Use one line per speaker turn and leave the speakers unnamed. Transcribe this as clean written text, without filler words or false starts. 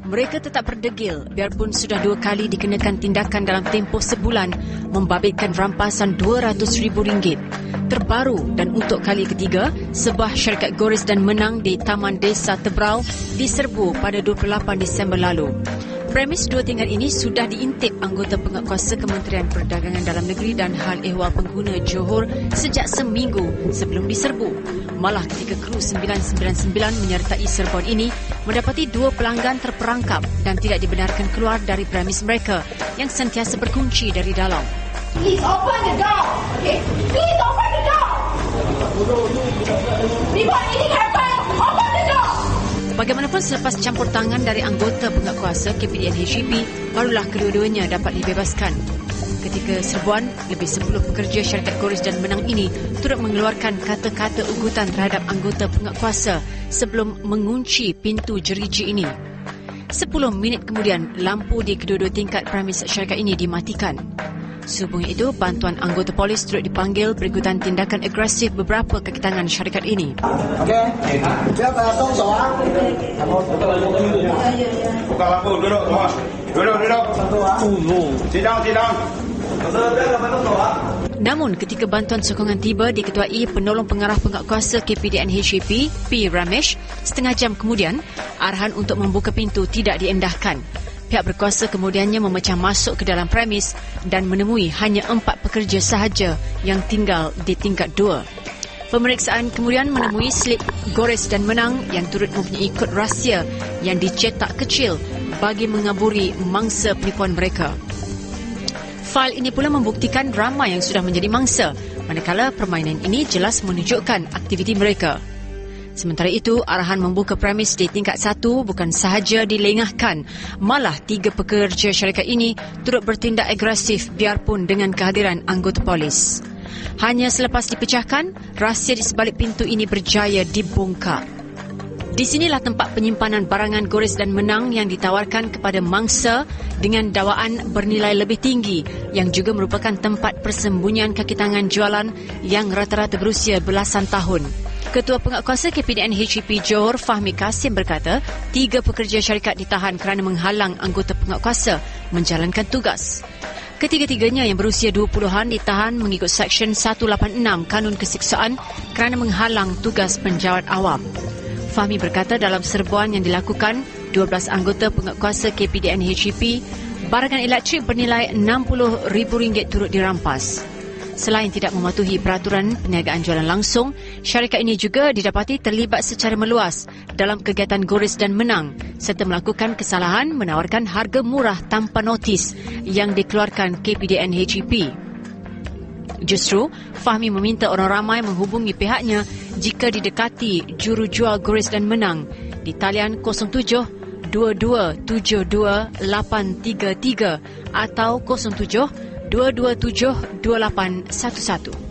Mereka tetap berdegil biarpun sudah 2 kali dikenakan tindakan dalam tempoh sebulan membabitkan rampasan RM200,000. Terbaru dan untuk kali ketiga, sebuah syarikat Goris dan Menang di Taman Desa Tebrau diserbu pada 28 Disember lalu. Premis 2 tingkat ini sudah diintip anggota penguatkuasa Kementerian Perdagangan Dalam Negeri dan Hal Ehwal Pengguna Johor sejak seminggu sebelum diserbu. Malah ketika kru 999 menyertai serbuan ini mendapati 2 pelanggan terperangkap dan tidak dibenarkan keluar dari premis mereka yang sentiasa berkunci dari dalam.
Please open the door. Okay, please open the door. Before anything happens, open the door.
Bagaimanapun selepas campur tangan dari anggota penguatkuasa KPDN HEP, barulah kedua-duanya dapat dibebaskan. Ketika serbuan, lebih 10 pekerja syarikat Goris dan Menang ini turut mengeluarkan kata-kata ugutan terhadap anggota penguatkuasa sebelum mengunci pintu jeriji ini. 10 minit kemudian, lampu di kedua-dua tingkat premis syarikat ini dimatikan. Sehubungan itu, bantuan anggota polis turut dipanggil berikutan tindakan agresif beberapa kaki tangan syarikat ini.
Okey. Siapa tong soal?
Buka lampu, duduk semua. Duduk. Sidang.
Namun, ketika bantuan sokongan tiba diketuai penolong pengarah penguatkuasa KPDN HEP, P. Ramesh, setengah jam kemudian, arahan untuk membuka pintu tidak diendahkan. Pihak berkuasa kemudiannya memecah masuk ke dalam premis dan menemui hanya 4 pekerja sahaja yang tinggal di tingkat 2. Pemeriksaan kemudian menemui slip Goris dan Menang yang turut mempunyai kod rahsia yang dicetak kecil bagi mengaburi mangsa penipuan mereka. Fail ini pula membuktikan ramai yang sudah menjadi mangsa, manakala permainan ini jelas menunjukkan aktiviti mereka. Sementara itu, arahan membuka premis di tingkat 1 bukan sahaja dilengahkan, malah 3 pekerja syarikat ini turut bertindak agresif biarpun dengan kehadiran anggota polis. Hanya selepas dipecahkan, rahsia di sebalik pintu ini berjaya dibongkar. Di sinilah tempat penyimpanan barangan Goris dan Menang yang ditawarkan kepada mangsa dengan dakwaan bernilai lebih tinggi yang juga merupakan tempat persembunyian kaki tangan jualan yang rata-rata berusia belasan tahun. Ketua Penguatkuasa KPDN HEP Johor, Fahmi Kasim berkata, 3 pekerja syarikat ditahan kerana menghalang anggota penguatkuasa menjalankan tugas. Ketiga-tiganya yang berusia 20-an ditahan mengikut Seksyen 186 Kanun Kesiksaan kerana menghalang tugas penjawat awam. Fahmi berkata dalam serbuan yang dilakukan, 12 anggota penguatkuasa KPDN HEP, barangan elektrik bernilai RM60,000 turut dirampas. Selain tidak mematuhi peraturan perniagaan jualan langsung, syarikat ini juga didapati terlibat secara meluas dalam kegiatan Goris dan Menang serta melakukan kesalahan menawarkan harga murah tanpa notis yang dikeluarkan KPDN HEP. Justru, Fahmi meminta orang ramai menghubungi pihaknya jika didekati jurujual Goris dan Menang di talian 07 2272 833 atau 07 227 2811.